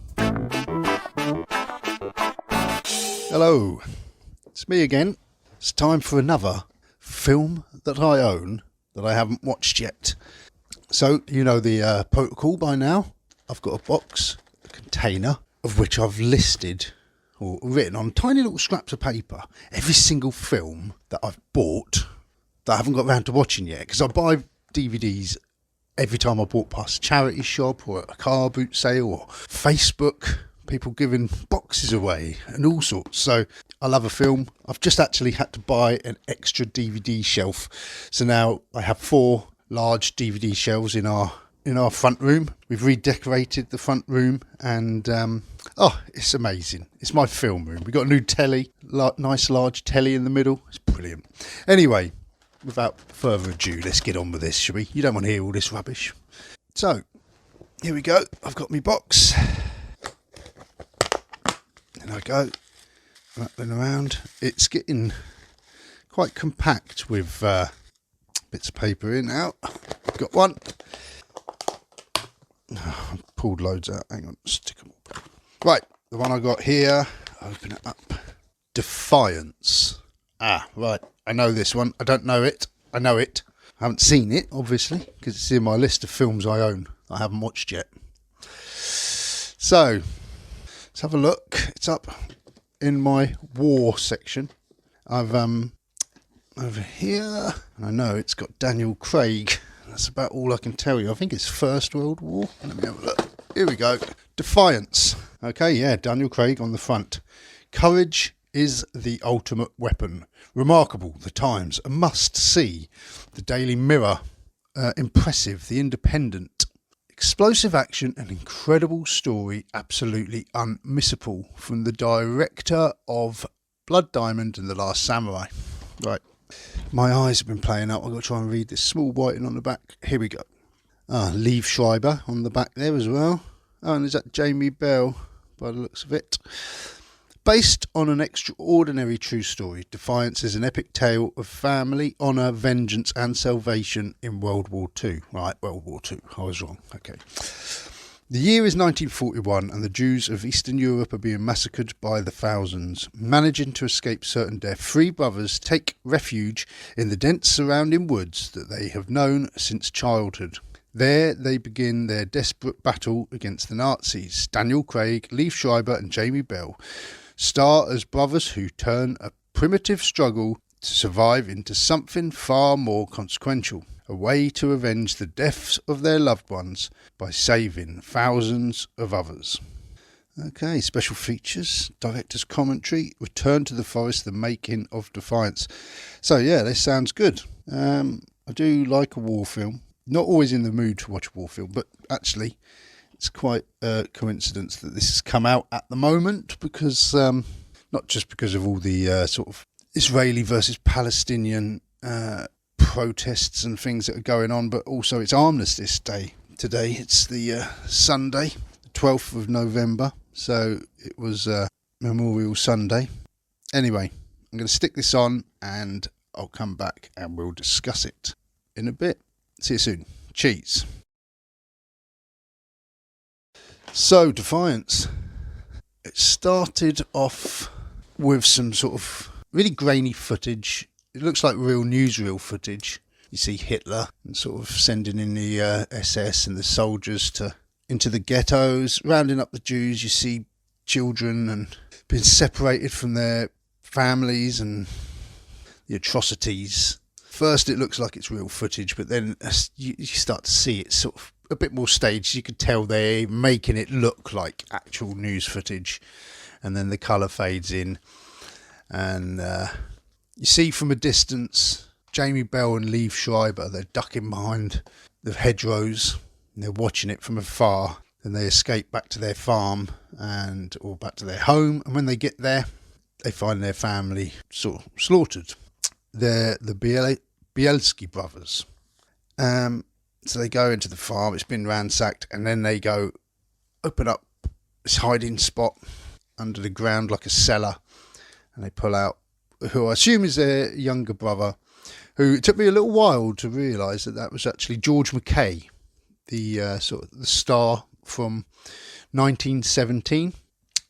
Hello, it's me again. It's time for another film that I own that I haven't watched yet. So, you know the protocol by now. I've got a box, a container, of which I've listed or written on tiny little scraps of paper every single film that I've bought that I haven't got around to watching yet, because I buy DVDs every time I walk past a charity shop or a car boot sale or Facebook, people giving boxes away and all sorts. So I love a film. I've just actually had to buy an extra DVD shelf, so now I have 4 large DVD shelves in our front room. We've redecorated the front room, and it's amazing. It's my film room. We've got a new telly, nice large telly in the middle. It's brilliant. Anyway, without further ado, let's get on with this, shall we? You don't want to hear all this rubbish. So, here we go. I've got my box. There I go. Rattling around. It's getting quite compact with bits of paper in now. I've got one. I've pulled loads out. Hang on, stick them all back. Right, the one I got here. Open it up. Defiance. Right. I know this one. I don't know it. I know it. I haven't seen it, obviously, because it's in my list of films I own I haven't watched yet. So, let's have a look. It's up in my war section. I've over here, I know it's got Daniel Craig. That's about all I can tell you. I think it's First World War. Let me have a look. Here we go. Defiance. Okay, yeah, Daniel Craig on the front. Courage is the ultimate weapon. Remarkable, The Times, a must-see. The Daily Mirror, impressive. The Independent, explosive action and incredible story, absolutely unmissable. From the director of Blood Diamond and The Last Samurai. Right, my eyes have been playing up. I've got to try and read this small writing on the back. Here we go. Liev Schreiber on the back there as well. Oh, and there's that Jamie Bell by the looks of it. Based on an extraordinary true story, Defiance is an epic tale of family, honour, vengeance and salvation in World War II. Right, World War II. I was wrong. Okay. The year is 1941 and the Jews of Eastern Europe are being massacred by the thousands. Managing to escape certain death, 3 brothers take refuge in the dense surrounding woods that they have known since childhood. There they begin their desperate battle against the Nazis. Daniel Craig, Liev Schreiber and Jamie Bell star as brothers who turn a primitive struggle to survive into something far more consequential. A way to avenge the deaths of their loved ones by saving thousands of others. Okay, special features, director's commentary, Return to the Forest, the making of Defiance. So yeah, this sounds good. I do like a war film. not always in the mood to watch a war film, but actually it's quite a coincidence that this has come out at the moment, because not just because of all the sort of Israeli versus Palestinian protests and things that are going on, but also it's Armistice Day today. It's the Sunday, the 12th of November, so it was Memorial Sunday. Anyway, I'm going to stick this on and I'll come back and we'll discuss it in a bit. See you soon. Cheese. So, Defiance. It started off with some sort of really grainy footage. It looks like real newsreel footage. You see Hitler and sort of sending in the SS and the soldiers into the ghettos, rounding up the Jews. You see children and being separated from their families and the atrocities. First it looks like it's real footage, but then you start to see it's sort of a bit more staged. You could tell they're making it look like actual news footage, and then the colour fades in, and you see from a distance Jamie Bell and Liev Schreiber. They're ducking behind the hedgerows and they're watching it from afar. Then they escape back to their farm or back to their home, and when they get there they find their family sort of slaughtered. They're the Bielski brothers. So they go into the farm, it's been ransacked, and then they go open up this hiding spot under the ground like a cellar, and they pull out who I assume is their younger brother, who it took me a little while to realise that was actually George McKay, the sort of the star from 1917,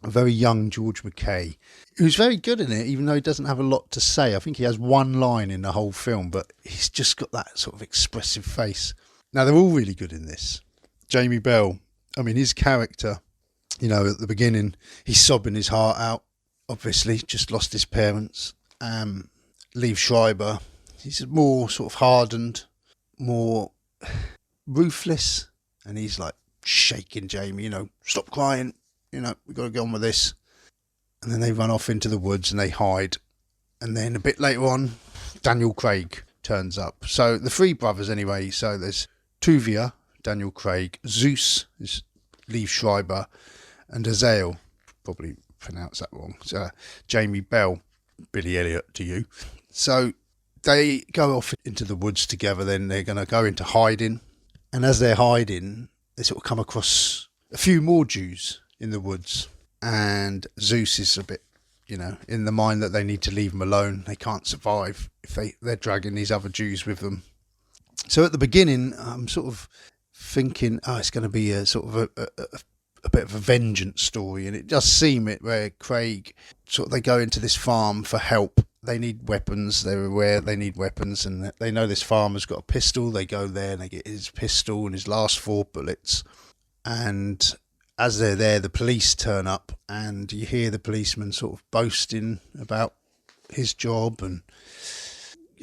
a very young George McKay, who's very good in it, even though he doesn't have a lot to say. I think he has one line in the whole film, but he's just got that sort of expressive face. Now, they're all really good in this. Jamie Bell, I mean, his character, you know, at the beginning, he's sobbing his heart out, obviously, just lost his parents. Liev Schreiber, he's more sort of hardened, more ruthless, and he's like shaking Jamie, you know, stop crying, you know, we've got to get on with this. And then they run off into the woods and they hide. And then a bit later on, Daniel Craig turns up. So the three brothers anyway, so there's Tuvia, Daniel Craig, Zeus is Liev Schreiber, and Azael, probably pronounced that wrong, Jamie Bell, Billy Elliot to you. So they go off into the woods together, then they're going to go into hiding. And as they're hiding, they sort of come across a few more Jews in the woods. And Zeus is a bit, you know, in the mind that they need to leave them alone. They can't survive if they're dragging these other Jews with them. So at the beginning, I'm sort of thinking, it's going to be a sort of a bit of a vengeance story. And it does seem it where Craig, sort of they go into this farm for help. They need weapons. They're aware they need weapons. And they know this farmer's got a pistol. They go there and they get his pistol and his last 4 bullets. And as they're there, the police turn up and you hear the policeman sort of boasting about his job and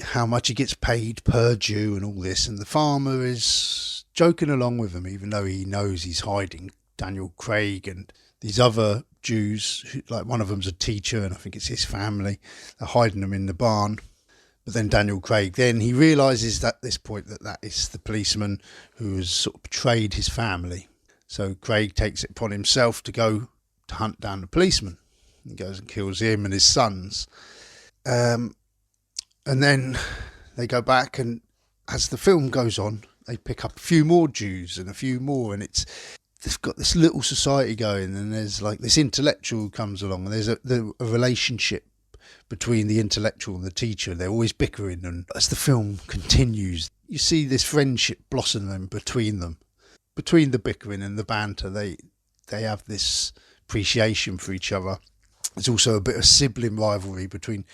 how much he gets paid per Jew and all this. And the farmer is joking along with him, even though he knows he's hiding Daniel Craig and these other Jews, like one of them's a teacher and I think it's his family. They're hiding them in the barn. But then Daniel Craig, then he realises at this point that is the policeman who has sort of betrayed his family. So Craig takes it upon himself to go to hunt down the policeman. He goes and kills him and his sons. And then they go back, and as the film goes on, they pick up a few more Jews and a few more, and they've got this little society going, and there's like this intellectual who comes along, and there's a relationship between the intellectual and the teacher. They're always bickering, and as the film continues, you see this friendship blossoming between them. Between the bickering and the banter, they have this appreciation for each other. There's also a bit of sibling rivalry between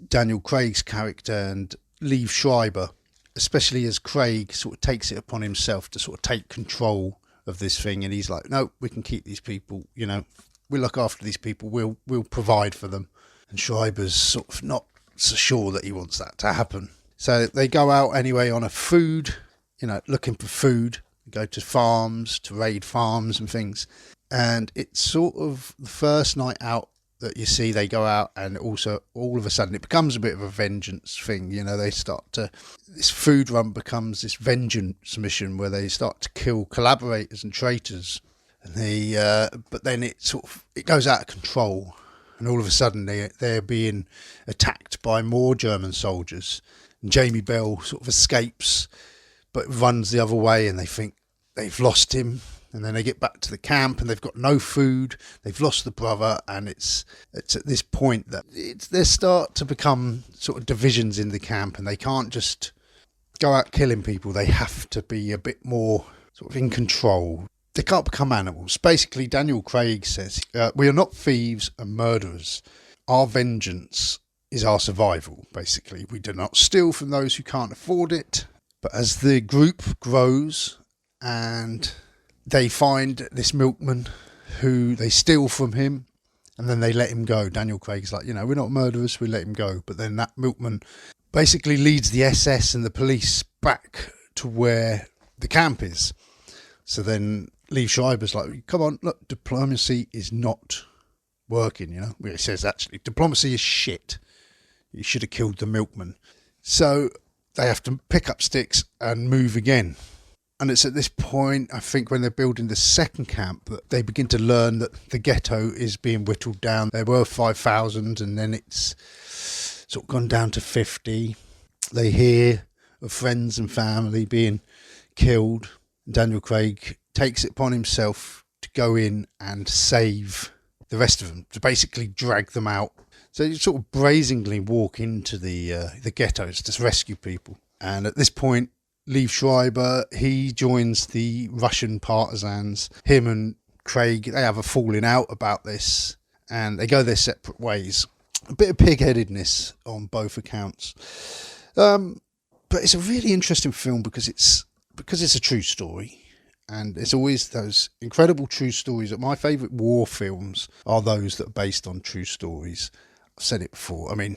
Daniel Craig's character and Liev Schreiber, especially as Craig sort of takes it upon himself to sort of take control of this thing, and he's like, no, we can keep these people, you know, we'll look after these people, we'll provide for them. And Schreiber's sort of not so sure that he wants that to happen. So they go out anyway on a food, you know, looking for food. Go to farms, to raid farms and things. And it's sort of the first night out, that you see, they go out, and also all of a sudden it becomes a bit of a vengeance thing. They start to, this food run becomes this vengeance mission where they start to kill collaborators and traitors, and but then it goes out of control, and all of a sudden they're being attacked by more German soldiers, and Jamie Bell sort of escapes but runs the other way, and they think they've lost him. And then they get back to the camp and they've got no food. They've lost the brother, and it's at this point that there start to become sort of divisions in the camp, and they can't just go out killing people. They have to be a bit more sort of in control. They can't become animals. Basically, Daniel Craig says, we are not thieves and murderers. Our vengeance is our survival, basically. We do not steal from those who can't afford it. But as the group grows and they find this milkman who they steal from him, and then they let him go. Daniel Craig's like, we're not murderers, we let him go. But then that milkman basically leads the SS and the police back to where the camp is. So then Liev Schreiber's like, come on, look, diplomacy is not working, He says, actually, diplomacy is shit. You should have killed the milkman. So they have to pick up sticks and move again. And it's at this point, I think, when they're building the second camp, that they begin to learn that the ghetto is being whittled down. There were 5,000, and then it's sort of gone down to 50. They hear of friends and family being killed. Daniel Craig takes it upon himself to go in and save the rest of them, to basically drag them out. So you sort of brazenly walk into the ghettos to rescue people. And at this point, Liev Schreiber, he joins the Russian partisans. Him and Craig, they have a falling out about this, and they go their separate ways. A bit of pig-headedness on both accounts. But it's a really interesting film because it's a true story. And it's always those incredible true stories. My favourite war films are those that are based on true stories. I've said it before. I mean,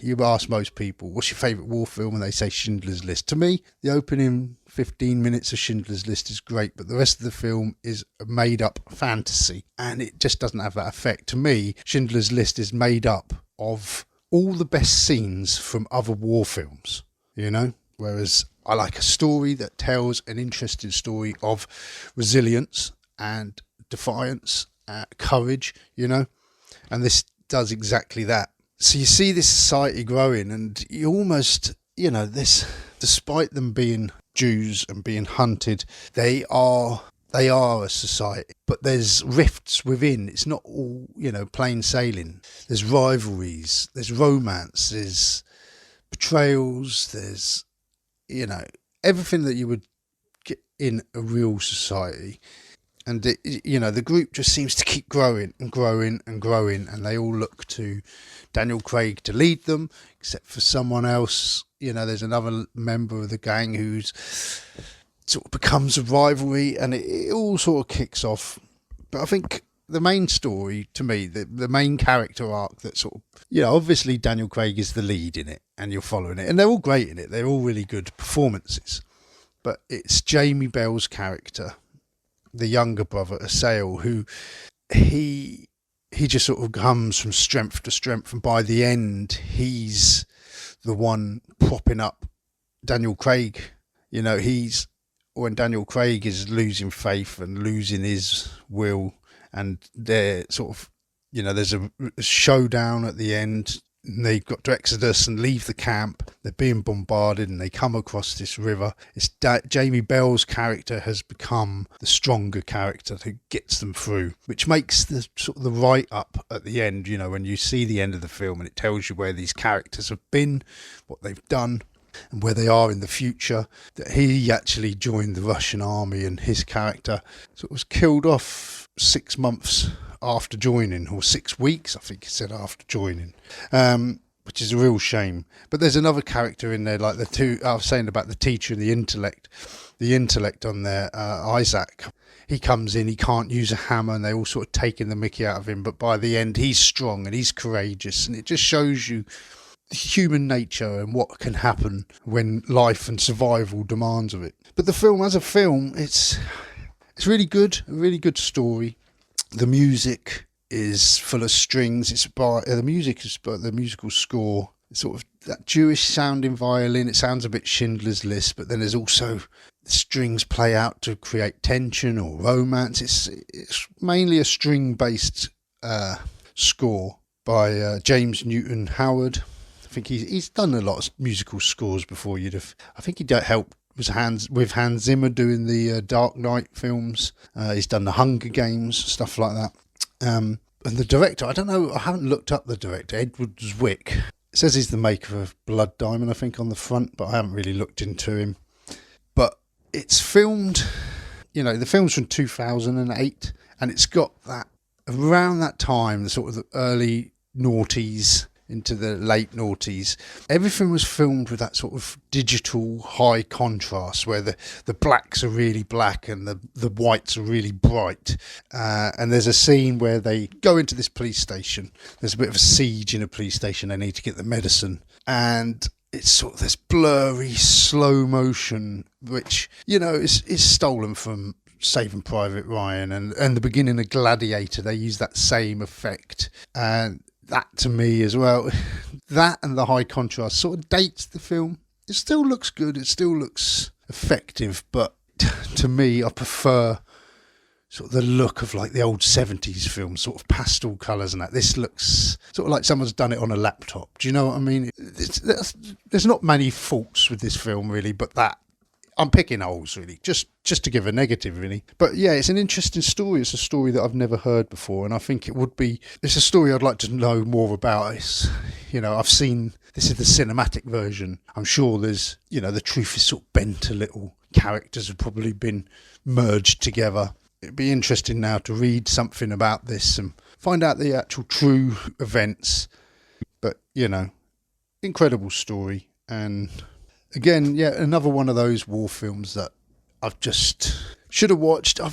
you ask most people, what's your favourite war film? And they say Schindler's List. To me, the opening 15 minutes of Schindler's List is great, but the rest of the film is a made-up fantasy, and it just doesn't have that effect. To me, Schindler's List is made up of all the best scenes from other war films, Whereas I like a story that tells an interesting story of resilience and defiance, courage, And this does exactly that. So you see this society growing, and you almost, this, despite them being Jews and being hunted, they are a society, but there's rifts within. It's not all, plain sailing. There's rivalries, there's romance, there's betrayals, there's, everything that you would get in a real society. And, the group just seems to keep growing and growing and growing, and they all look to Daniel Craig to lead them, except for someone else. There's another member of the gang who's sort of becomes a rivalry, and it all sort of kicks off. But I think the main story, to me, the main character arc that sort of, obviously Daniel Craig is the lead in it, and you're following it, and they're all great in it. They're all really good performances. But it's Jamie Bell's character, the younger brother, Assail, who he just sort of comes from strength to strength, and by the end he's the one propping up Daniel Craig. When Daniel Craig is losing faith and losing his will, and they're sort of, there's a showdown at the end. And they've got to exodus and leave the camp. They're being bombarded, and they come across this river. It's Jamie Bell's character has become the stronger character who gets them through, which makes the sort of the write up at the end. When you see the end of the film, and it tells you where these characters have been, what they've done, and where they are in the future. That he actually joined the Russian army, and his character sort of was killed off 6 months after joining, or 6 weeks, I think he said, after joining, which is a real shame. But there's another character in there, like the two I was saying about the teacher and the intellect on there, Isaac. He comes in, he can't use a hammer, and they all sort of taking the mickey out of him, but by the end he's strong and he's courageous, and it just shows you human nature and what can happen when life and survival demands of it. But the film, as a film, it's really good, a really good story. The music is full of strings. It's by the music is by the musical score. It's sort of that Jewish sounding violin. It sounds a bit Schindler's List, but then there's also the strings play out to create tension or romance. It's mainly a string based score by James Newton Howard. I think he's done a lot of musical scores before. I think he helped with Hans Zimmer doing the Dark Knight films. He's done the Hunger Games, stuff like that. And the director, I don't know, I haven't looked up the director, Edward Zwick. It says he's the maker of Blood Diamond, I think, on the front, but I haven't really looked into him. But it's filmed, the film's from 2008, and it's got that, around that time, the sort of the early noughties into the late noughties, everything was filmed with that sort of digital high contrast where the blacks are really black and the whites are really bright. And there's a scene where they go into this police station. There's a bit of a siege in a police station. They need to get the medicine. And it's sort of this blurry slow motion, which, is stolen from Saving Private Ryan and the beginning of Gladiator. They use that same effect. And that to me as well, that and the high contrast sort of dates the film. It still looks good, it still looks effective, but to me I prefer sort of the look of like the old 70s films, sort of pastel colours and that. This looks sort of like someone's done it on a laptop. Do you know what I mean? There's not many faults with this film really, but that I'm picking holes really, just to give a negative really. But yeah, it's an interesting story. It's a story that I've never heard before, and I think it's a story I'd like to know more about. I've seen, this is the cinematic version. I'm sure there's, the truth is sort of bent a little. Characters have probably been merged together. It'd be interesting now to read something about this and find out the actual true events. But, incredible story. And again, yeah, another one of those war films that I've just should have watched. I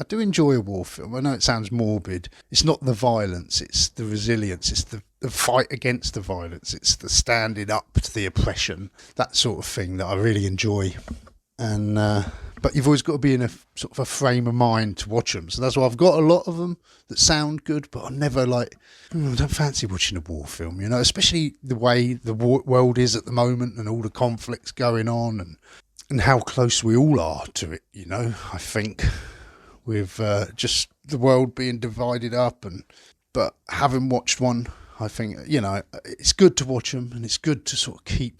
do enjoy a war film. I know it sounds morbid. It's not the violence, it's the resilience, it's the fight against the violence, it's the standing up to the oppression, that sort of thing that I really enjoy. And but you've always got to be in a sort of a frame of mind to watch them. So that's why I've got a lot of them that sound good, but I'm never I don't fancy watching a war film, especially the way the world is at the moment and all the conflicts going on and how close we all are to it, I think, with just the world being divided up. But having watched one, I think, it's good to watch them, and it's good to sort of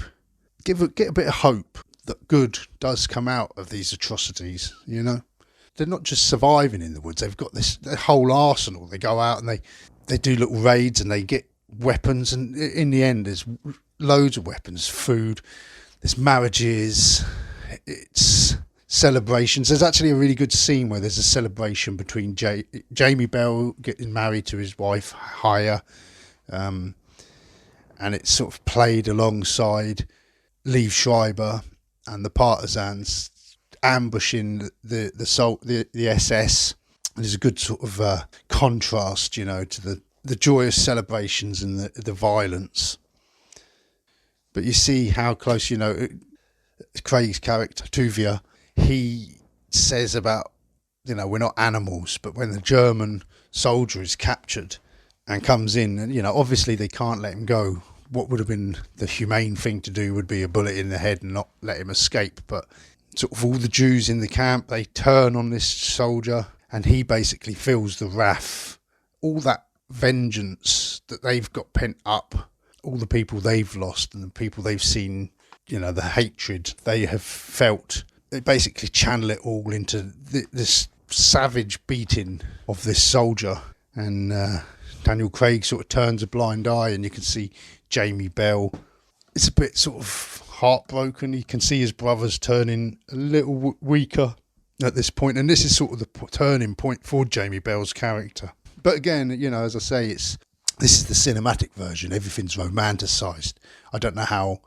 get a bit of hope that good does come out of these atrocities. They're not just surviving in the woods. They've got their whole arsenal. They go out and they do little raids and they get weapons, and in the end there's loads of weapons, food, there's marriages, it's celebrations. There's actually a really good scene where there's a celebration between Jamie Bell getting married to his wife Haya, and it's sort of played alongside Liev Schreiber and the partisans ambushing the SS. There's a good sort of contrast, to the joyous celebrations and the violence. But you see how close, Craig's character, Tuvia, he says about, we're not animals, but when the German soldier is captured and comes in, and, obviously they can't let him go. What would have been the humane thing to do would be a bullet in the head and not let him escape. But sort of all the Jews in the camp, they turn on this soldier, and he basically feels the wrath, all that vengeance that they've got pent up, all the people they've lost and the people they've seen, the hatred they have felt. They basically channel it all into this savage beating of this soldier. And Daniel Craig sort of turns a blind eye, and you can see Jamie Bell. It's a bit sort of heartbroken. You can see his brothers turning a little weaker at this point, and this is sort of the turning point for Jamie Bell's character. But again, as I say, this is the cinematic version. Everything's romanticised. I don't know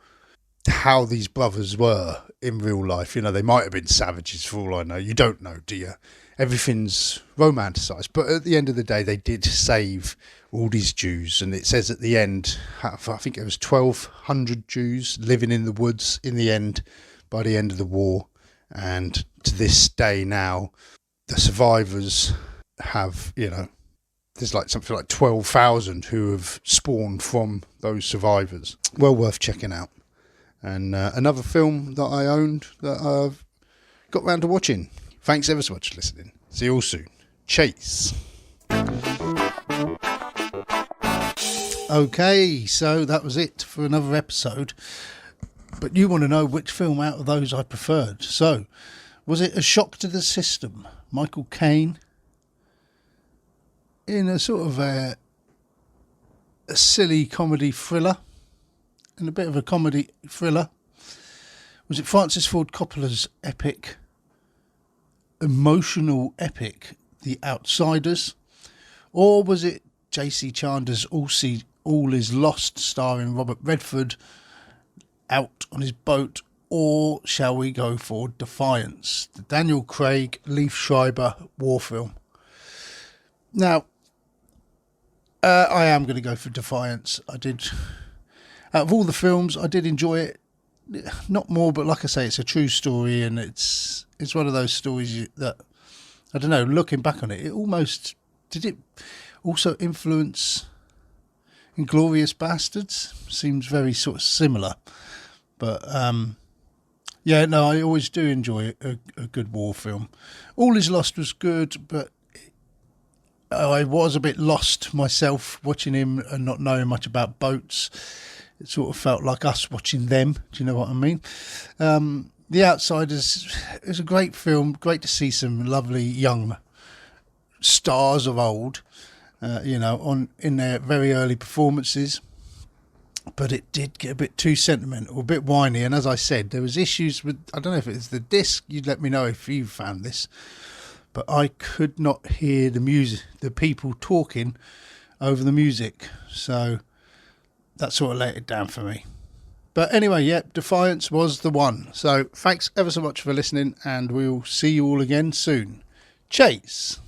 how these brothers were in real life. They might have been savages for all I know. You don't know, do you? Everything's romanticised. But at the end of the day, they did save all these Jews. And it says at the end, I think it was 1,200 Jews living in the woods in the end, by the end of the war. And to this day now, the survivors have, there's like something like 12,000 who have spawned from those survivors. Well worth checking out. And another film that I owned that I've got round to watching. Thanks ever so much for listening. See you all soon. Chase. Okay, so that was it for another episode. But you want to know which film out of those I preferred. So, was it A Shock to the System? Michael Caine in a sort of a silly comedy thriller, and a bit of a comedy thriller. Was it Francis Ford Coppola's epic, emotional epic, The Outsiders? Or was it J.C. Chandra's All Is Lost, starring Robert Redford, out on his boat? Or shall we go for Defiance, the Daniel Craig, Liev Schreiber war film? Now, I am going to go for Defiance. Out of all the films, I did enjoy it. Not more, but like I say, it's a true story, and it's one of those stories that, I don't know, looking back on it, did it also influence Inglourious Bastards? Seems very sort of similar. But, yeah, no, I always do enjoy a good war film. All Is Lost was good, but I was a bit lost myself watching him and not knowing much about boats. It sort of felt like us watching them. Do you know what I mean? The Outsiders is a great film. Great to see some lovely young stars of old, in their very early performances. But it did get a bit too sentimental, a bit whiny. And as I said, there was issues with, I don't know if it's the disc. You'd let me know if you found this. But I could not hear the music, the people talking over the music. So that sort of let it down for me. But anyway, yeah, Defiance was the one. So thanks ever so much for listening, and we'll see you all again soon. Chase.